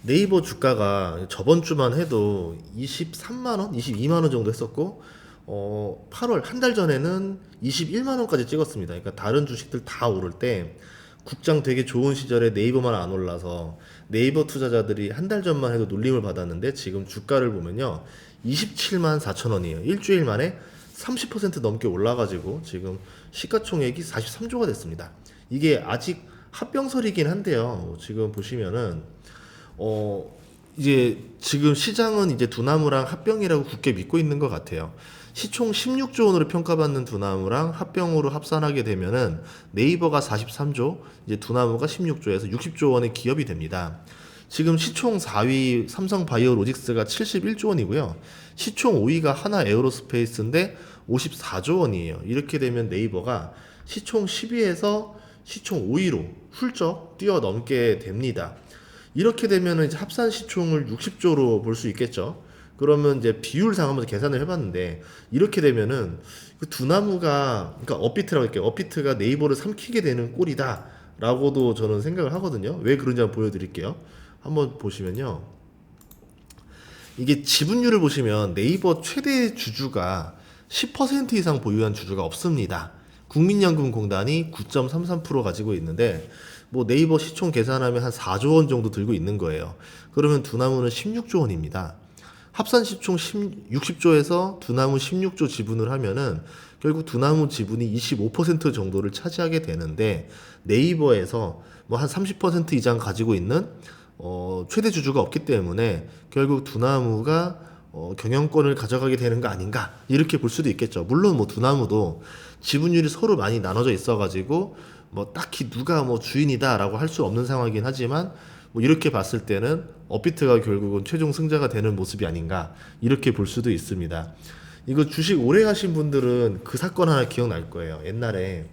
네이버 주가가 저번 주만 해도 23만 원, 22만 원 정도 했었고 8월 한 달 전에는 21만 원까지 찍었습니다. 그러니까 다른 주식들 다 오를 때 국장 되게 좋은 시절에 네이버만 안 올라서 네이버 투자자들이 한 달 전만 해도 놀림을 받았는데 지금 주가를 보면요. 27만 4천 원이에요. 일주일 만에 30% 넘게 올라가지고 지금 시가총액이 43조가 됐습니다. 이게 아직 합병설이긴 한데요. 지금 보시면은 어 이제 지금 시장은 이제 두나무랑 합병이라고 굳게 믿고 있는 것 같아요. 시총 16조 원으로 평가받는 두나무랑 합병으로 합산하게 되면은 네이버가 43조, 이제 두나무가 16조에서 60조 원의 기업이 됩니다. 지금 시총 4위 삼성바이오로직스가 71조 원이고요. 시총 5위가 하나에어로스페이스인데 54조 원이에요. 이렇게 되면 네이버가 시총 10위에서 시총 5위로 훌쩍 뛰어넘게 됩니다. 이렇게 되면 이제 합산 시총을 60조로 볼 수 있겠죠. 그러면 이제 비율상 한번 계산을 해봤는데 이렇게 되면은 그 두나무가 그러니까 업비트라고 할게요. 업비트가 네이버를 삼키게 되는 꼴이다라고도 저는 생각을 하거든요. 왜 그런지 한번 보여드릴게요. 한번 보시면요. 이게 지분율을 보시면 네이버 최대 주주가 10% 이상 보유한 주주가 없습니다. 국민연금공단이 9.33% 가지고 있는데 뭐 네이버 시총 계산하면 한 4조 원 정도 들고 있는 거예요. 그러면 두나무는 16조 원입니다. 합산 시총 60조에서 두나무 16조 지분을 하면은 결국 두나무 지분이 25% 정도를 차지하게 되는데 네이버에서 뭐 한 30% 이상 가지고 있는 최대 주주가 없기 때문에 결국 두나무가 경영권을 가져가게 되는 거 아닌가 이렇게 볼 수도 있겠죠. 물론 뭐 두나무도 지분율이 서로 많이 나눠져 있어가지고 뭐 딱히 누가 뭐 주인이다라고 할 수 없는 상황이긴 하지만 뭐 이렇게 봤을 때는 업비트가 결국은 최종 승자가 되는 모습이 아닌가 이렇게 볼 수도 있습니다. 이거 주식 오래 하신 분들은 그 사건 하나 기억날 거예요. 옛날에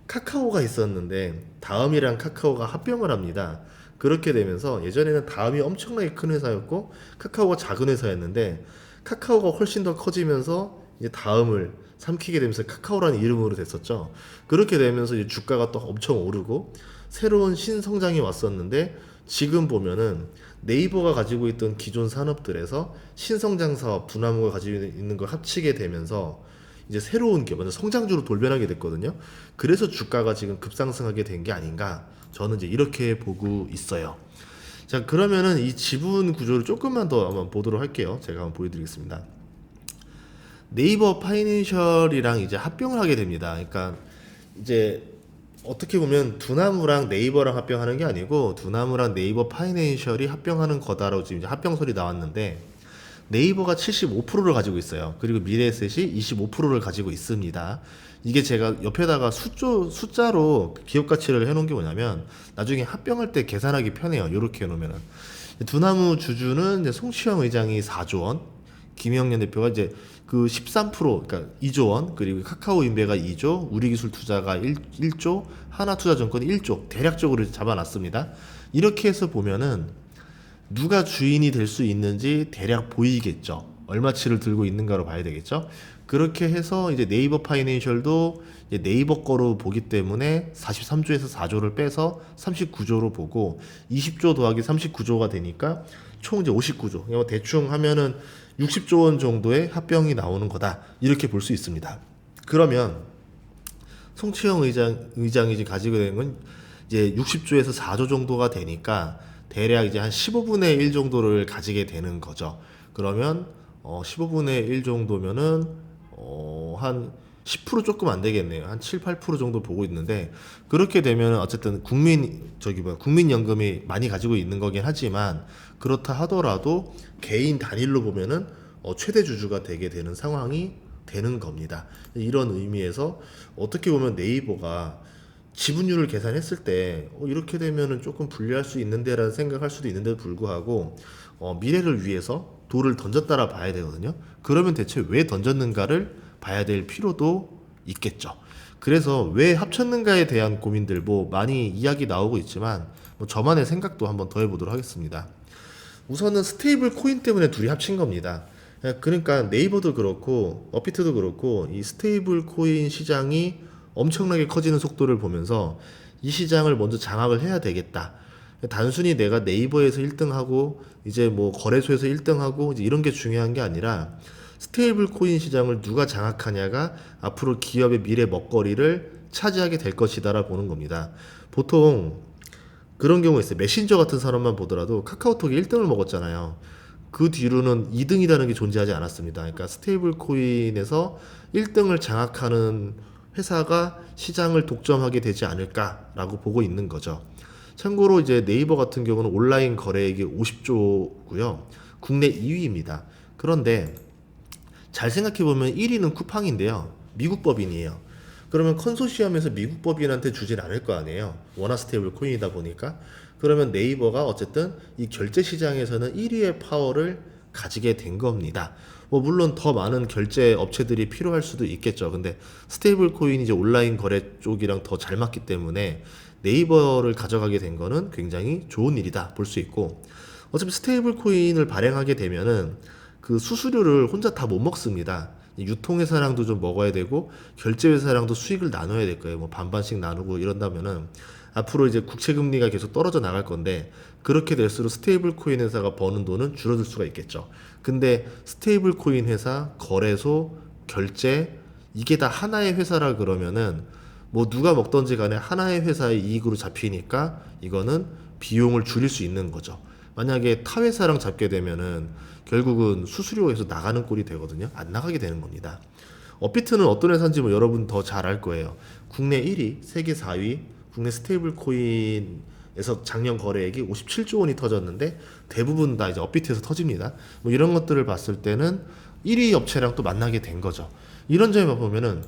카카오가 있었는데 다음이랑 카카오가 합병을 합니다. 그렇게 되면서 예전에는 다음이 엄청나게 큰 회사였고 카카오가 작은 회사였는데 카카오가 훨씬 더 커지면서 이제 다음을 삼키게 되면서 카카오라는 이름으로 됐었죠. 그렇게 되면서 이제 주가가 또 엄청 오르고 새로운 신성장이 왔었는데 지금 보면은 네이버가 가지고 있던 기존 산업들에서 신성장 사업, 두나무가 가지고 있는 걸 합치게 되면서 이제 새로운 기업, 완전 성장주로 돌변하게 됐거든요. 그래서 주가가 지금 급상승하게 된 게 아닌가. 저는 이제 이렇게 보고 있어요. 자, 그러면은 이 지분 구조를 조금만 더 한번 보도록 할게요. 제가 한번 보여드리겠습니다. 네이버 파이낸셜이랑 이제 합병을 하게 됩니다. 그러니까 이제 어떻게 보면 두나무랑 네이버랑 합병하는 게 아니고 두나무랑 네이버 파이낸셜이 합병하는 거다라고 지금 이제 합병설이 나왔는데 네이버가 75%를 가지고 있어요. 그리고 미래에셋이 25%를 가지고 있습니다. 이게 제가 옆에다가 숫자로 기업 가치를 해놓은 게 뭐냐면 나중에 합병할 때 계산하기 편해요. 이렇게 해놓으면은 두나무 주주는 이제 송치영 의장이 4조 원, 김영년 대표가 이제 그 13%, 그러니까 2조 원, 그리고 카카오인베가 2조, 우리기술투자가 1조, 하나투자증권이 1조 대략적으로 잡아놨습니다. 이렇게 해서 보면은 누가 주인이 될 수 있는지 대략 보이겠죠. 얼마치를 들고 있는가로 봐야 되겠죠. 그렇게 해서 이제 네이버 파이낸셜도 이제 네이버 거로 보기 때문에 43조에서 4조를 빼서 39조로 보고 20조 더하기 39조가 되니까 총 이제 59조. 그냥 대충 하면은 60조 원 정도의 합병이 나오는 거다. 이렇게 볼 수 있습니다. 그러면 송치영 의장이 이제 가지고 있는 건 이제 60조에서 4조 정도가 되니까 대략 이제 한 15분의 1 정도를 가지게 되는 거죠. 그러면 15분의 1 정도면은 한 10% 조금 안 되겠네요. 한 7, 8% 정도 보고 있는데 그렇게 되면 어쨌든 국민연금이 많이 가지고 있는 거긴 하지만 그렇다 하더라도 개인 단일로 보면은 최대 주주가 되게 되는 상황이 되는 겁니다. 이런 의미에서 어떻게 보면 네이버가 지분율을 계산했을 때 이렇게 되면은 조금 불리할 수 있는데라는 생각할 수도 있는데도 불구하고 미래를 위해서 돌을 던졌다라 봐야 되거든요. 그러면 대체 왜 던졌는가를 봐야 될 필요도 있겠죠. 그래서 왜 합쳤는가에 대한 고민들 뭐 많이 이야기 나오고 있지만 뭐 저만의 생각도 한번 더 해보도록 하겠습니다. 우선은 스테이블 코인 때문에 둘이 합친 겁니다. 그러니까 네이버도 그렇고 업비트도 그렇고 이 스테이블 코인 시장이 엄청나게 커지는 속도를 보면서 이 시장을 먼저 장악을 해야 되겠다. 단순히 내가 네이버에서 1등하고 이제 뭐 거래소에서 1등하고 이제 이런 게 중요한 게 아니라 스테이블 코인 시장을 누가 장악하냐가 앞으로 기업의 미래 먹거리를 차지하게 될 것이다라 보는 겁니다. 보통 그런 경우 있어요. 메신저 같은 사람만 보더라도 카카오톡이 1등을 먹었잖아요. 그 뒤로는 2등이라는 게 존재하지 않았습니다. 그러니까 스테이블 코인에서 1등을 장악하는 회사가 시장을 독점하게 되지 않을까라고 보고 있는 거죠. 참고로 이제 네이버 같은 경우는 온라인 거래액이 50조고요. 국내 2위입니다. 그런데 잘 생각해 보면 1위는 쿠팡인데요. 미국 법인이에요. 그러면 컨소시엄에서 미국 법인한테 주질 않을 거 아니에요. 워낙 스테이블 코인이다 보니까. 그러면 네이버가 어쨌든 이 결제 시장에서는 1위의 파워를 가지게 된 겁니다. 뭐 물론 더 많은 결제 업체들이 필요할 수도 있겠죠. 근데 스테이블 코인이 이제 온라인 거래 쪽이랑 더 잘 맞기 때문에 네이버를 가져가게 된 거는 굉장히 좋은 일이다 볼 수 있고, 어차피 스테이블 코인을 발행하게 되면은 그 수수료를 혼자 다 못 먹습니다. 유통회사랑도 좀 먹어야 되고 결제회사랑도 수익을 나눠야 될 거예요. 뭐 반반씩 나누고 이런다면은 앞으로 이제 국채금리가 계속 떨어져 나갈 건데, 그렇게 될수록 스테이블 코인 회사가 버는 돈은 줄어들 수가 있겠죠. 근데 스테이블 코인 회사, 거래소, 결제 이게 다 하나의 회사라 그러면은 뭐 누가 먹던지 간에 하나의 회사의 이익으로 잡히니까 이거는 비용을 줄일 수 있는 거죠. 만약에 타 회사랑 잡게 되면은 결국은 수수료에서 나가는 꼴이 되거든요. 안 나가게 되는 겁니다. 업비트는 어떤 회사인지 뭐 여러분 더 잘 알 거예요. 국내 1위, 세계 4위, 국내 스테이블 코인에서 작년 거래액이 57조 원이 터졌는데 대부분 다 이제 업비트에서 터집니다. 뭐 이런 것들을 봤을 때는 1위 업체랑 또 만나게 된 거죠. 이런 점에 보면은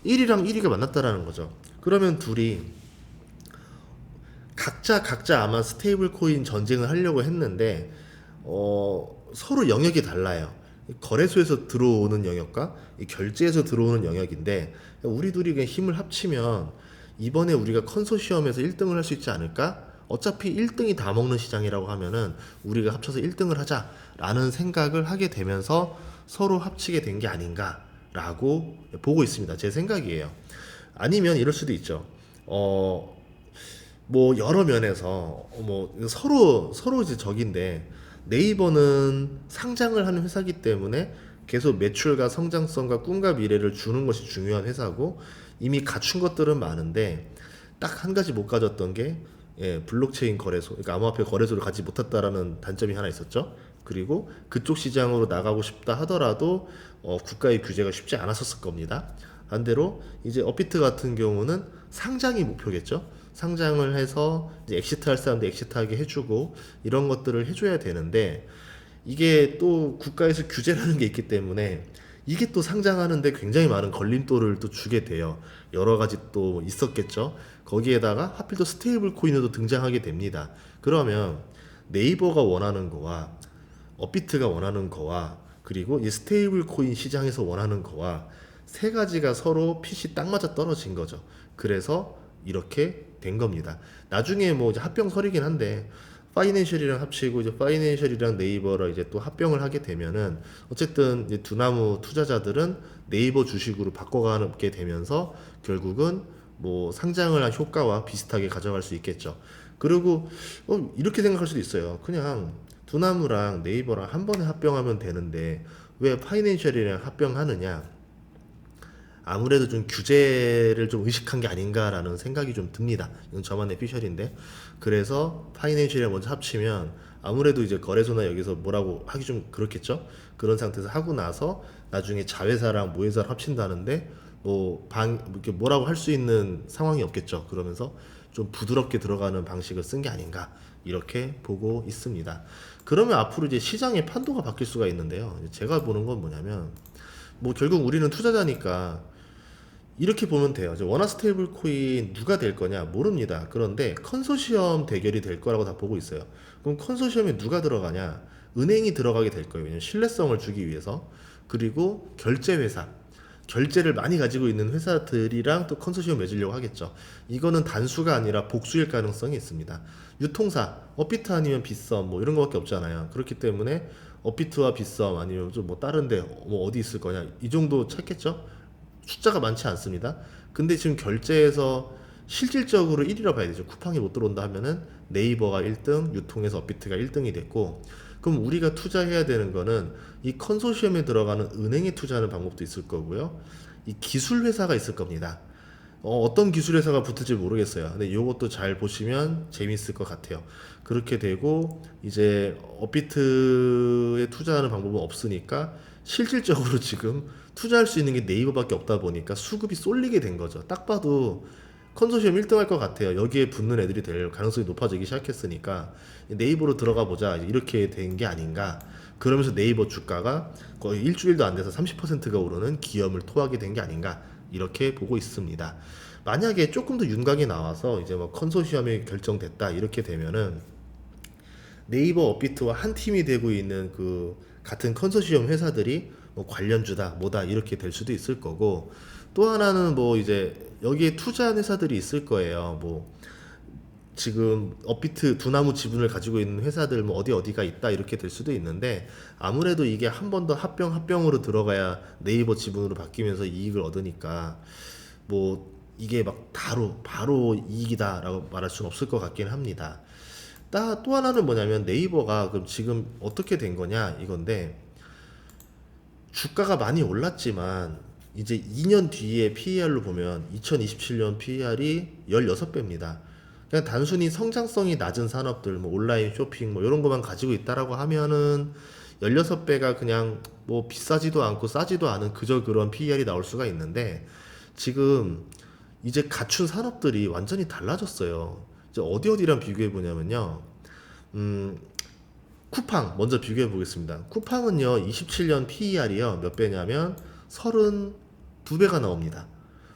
1위랑 1위가 만났다라는 거죠. 그러면 둘이 각자 아마 스테이블 코인 전쟁을 하려고 했는데 서로 영역이 달라요. 거래소에서 들어오는 영역과 이 결제에서 들어오는 영역인데, 우리 둘이 그냥 힘을 합치면 이번에 우리가 컨소시엄에서 1등을 할 수 있지 않을까? 어차피 1등이 다 먹는 시장이라고 하면은 우리가 합쳐서 1등을 하자라는 생각을 하게 되면서 서로 합치게 된 게 아닌가라고 보고 있습니다. 제 생각이에요. 아니면 이럴 수도 있죠. 뭐 여러 면에서 뭐 서로 이제 적인데, 네이버는 상장을 하는 회사이기 때문에 계속 매출과 성장성과 꿈과 미래를 주는 것이 중요한 회사고, 이미 갖춘 것들은 많은데 딱 한 가지 못 가졌던 게 블록체인 거래소, 그러니까 암호화폐 거래소를 가지 못했다라는 단점이 하나 있었죠. 그리고 그쪽 시장으로 나가고 싶다 하더라도 국가의 규제가 쉽지 않았었을 겁니다. 반대로 이제 업비트 같은 경우는 상장이 목표겠죠. 상장을 해서 이제 엑시트 할 사람들 엑시트하게 해주고 이런 것들을 해줘야 되는데, 이게 또 국가에서 규제라는 게 있기 때문에 이게 또 상장하는데 굉장히 많은 걸림돌을 또 주게 돼요. 여러 가지 또 있었겠죠. 거기에다가 하필 또 스테이블 코인으로 등장하게 됩니다. 그러면 네이버가 원하는 거와 업비트가 원하는 거와 그리고 이 스테이블 코인 시장에서 원하는 거와 세 가지가 서로 핏이 딱 맞아 떨어진 거죠. 그래서 이렇게 된 겁니다. 나중에 뭐 이제 합병설이긴 한데, 파이낸셜이랑 합치고 이제 파이낸셜이랑 네이버를 이제 또 합병을 하게 되면은 어쨌든 이제 두나무 투자자들은 네이버 주식으로 바꿔가게 되면서 결국은 뭐 상장을 한 효과와 비슷하게 가져갈 수 있겠죠. 그리고 이렇게 생각할 수도 있어요. 그냥 두나무랑 네이버랑 한 번에 합병하면 되는데 왜 파이낸셜이랑 합병하느냐? 아무래도 좀 규제를 좀 의식한 게 아닌가라는 생각이 좀 듭니다. 이건 저만의 피셜인데, 그래서 파이낸셜이랑 먼저 합치면 아무래도 이제 거래소나 여기서 뭐라고 하기 좀 그렇겠죠. 그런 상태에서 하고 나서 나중에 자회사랑 모회사를 합친다는데 이렇게 뭐라고 할 수 있는 상황이 없겠죠. 그러면서 좀 부드럽게 들어가는 방식을 쓴 게 아닌가 이렇게 보고 있습니다. 그러면 앞으로 이제 시장의 판도가 바뀔 수가 있는데요. 제가 보는 건 뭐냐면, 뭐 결국 우리는 투자자니까 이렇게 보면 돼요. 원화 스테이블 코인 누가 될 거냐 모릅니다. 그런데 컨소시엄 대결이 될 거라고 다 보고 있어요. 그럼 컨소시엄에 누가 들어가냐? 은행이 들어가게 될 거예요. 왜냐면 신뢰성을 주기 위해서. 그리고 결제회사, 결제를 많이 가지고 있는 회사들이랑 또 컨소시엄 맺으려고 하겠죠. 이거는 단수가 아니라 복수일 가능성이 있습니다. 유통사, 업비트 아니면 빗썸 뭐 이런 거밖에 없잖아요. 그렇기 때문에 업비트와 빗썸 아니면 좀 뭐 다른데 뭐 어디 있을 거냐 이 정도 찾겠죠. 숫자가 많지 않습니다. 근데 지금 결제에서 실질적으로 1위라 봐야 되죠. 쿠팡이 못 들어온다 하면은 네이버가 1등, 유통에서 업비트가 1등이 됐고, 그럼 우리가 투자해야 되는 거는 이 컨소시엄에 들어가는 은행에 투자하는 방법도 있을 거고요. 이 기술 회사가 있을 겁니다. 어떤 기술 회사가 붙을지 모르겠어요. 근데 이것도 잘 보시면 재밌을 것 같아요. 그렇게 되고 이제 업비트에 투자하는 방법은 없으니까 실질적으로 지금 투자할 수 있는 게 네이버밖에 없다 보니까 수급이 쏠리게 된 거죠. 딱 봐도 컨소시엄 1등 할 것 같아요. 여기에 붙는 애들이 될 가능성이 높아지기 시작했으니까 네이버로 들어가 보자 이렇게 된 게 아닌가. 그러면서 네이버 주가가 거의 일주일도 안 돼서 30%가 오르는 기염을 토하게 된 게 아닌가 이렇게 보고 있습니다. 만약에 조금 더 윤곽이 나와서 이제 뭐 컨소시엄이 결정됐다 이렇게 되면은 네이버 업비트와 한 팀이 되고 있는 그 같은 컨소시엄 회사들이 뭐 관련주다 뭐다 이렇게 될 수도 있을 거고, 또 하나는 뭐 이제 여기에 투자한 회사들이 있을 거예요. 뭐 지금 업비트 두나무 지분을 가지고 있는 회사들 뭐 어디가 있다 이렇게 될 수도 있는데, 아무래도 이게 한 번 더 합병으로 들어가야 네이버 지분으로 바뀌면서 이익을 얻으니까 뭐 이게 막 바로 이익이다라고 말할 수는 없을 것 같긴 합니다. 또 하나는 뭐냐면 네이버가 그럼 지금 어떻게 된 거냐 이건데, 주가가 많이 올랐지만 이제 2년 뒤에 PER로 보면 2027년 PER이 16배입니다. 그냥 단순히 성장성이 낮은 산업들, 뭐 온라인 쇼핑 뭐 이런 것만 가지고 있다라고 하면은 16배가 그냥 뭐 비싸지도 않고 싸지도 않은 그저 그런 PER이 나올 수가 있는데, 지금 이제 갖춘 산업들이 완전히 달라졌어요. 이제 어디랑 비교해 보냐면요. 음, 쿠팡 먼저 비교해 보겠습니다. 쿠팡은요, 27년 PER이요, 몇 배냐면 32배가 나옵니다.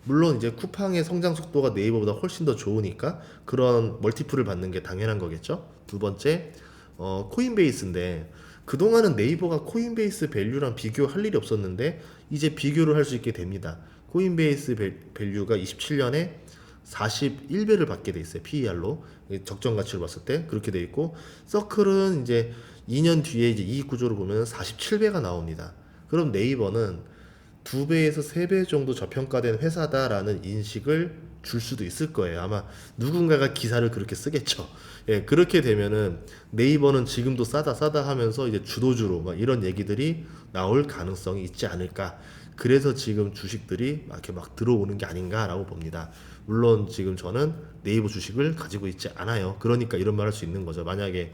물론 이제 쿠팡의 성장 속도가 네이버보다 훨씬 더 좋으니까 그런 멀티플을 받는 게 당연한 거겠죠. 두 번째, 코인베이스인데 그동안은 네이버가 코인베이스 밸류랑 비교할 일이 없었는데 이제 비교를 할 수 있게 됩니다. 코인베이스 밸류가 27년에 41배를 받게 돼 있어요. PER로 적정 가치로 봤을 때 그렇게 돼 있고, 서클은 이제 2년 뒤에 이제 이익 구조를 보면 47배가 나옵니다. 그럼 네이버는 2배에서 3배 정도 저평가된 회사다라는 인식을 줄 수도 있을 거예요. 아마 누군가가 기사를 그렇게 쓰겠죠. 예, 그렇게 되면은 네이버는 지금도 싸다 하면서 이제 주도주로 막 이런 얘기들이 나올 가능성이 있지 않을까. 그래서 지금 주식들이 이렇게 막 들어오는 게 아닌가라고 봅니다. 물론 지금 저는 네이버 주식을 가지고 있지 않아요. 그러니까 이런 말 할 수 있는 거죠. 만약에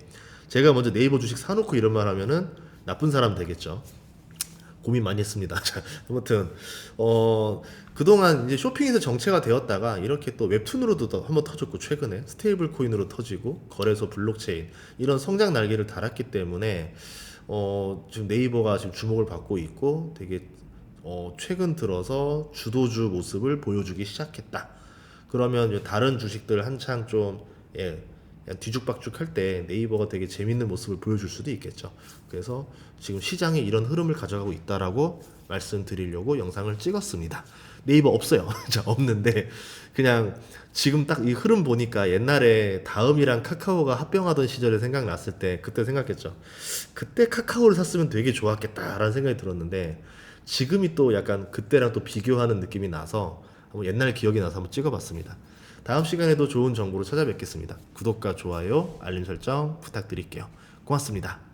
제가 먼저 네이버 주식 사놓고 이런 말 하면은 나쁜 사람 되겠죠. 고민 많이 했습니다. 자, 아무튼 그동안 이제 쇼핑에서 정체가 되었다가 이렇게 또 웹툰으로도 한번 터졌고, 최근에 스테이블 코인으로 터지고 거래소 블록체인 이런 성장 날개를 달았기 때문에 지금 네이버가 지금 주목을 받고 있고 되게 최근 들어서 주도주 모습을 보여주기 시작했다. 그러면 다른 주식들 한창 좀 예, 그냥 뒤죽박죽 할 때 네이버가 되게 재밌는 모습을 보여줄 수도 있겠죠. 그래서 지금 시장에 이런 흐름을 가져가고 있다라고 말씀드리려고 영상을 찍었습니다. 네이버 없어요. 자, 없는데 그냥 지금 딱 이 흐름 보니까 옛날에 다음이랑 카카오가 합병하던 시절에 생각났을 때 그때 생각했죠. 그때 카카오를 샀으면 되게 좋았겠다라는 생각이 들었는데, 지금이 또 약간 그때랑 또 비교하는 느낌이 나서 한번 옛날 기억이 나서 한번 찍어봤습니다. 다음 시간에도 좋은 정보로 찾아뵙겠습니다. 구독과 좋아요, 알림 설정 부탁드릴게요. 고맙습니다.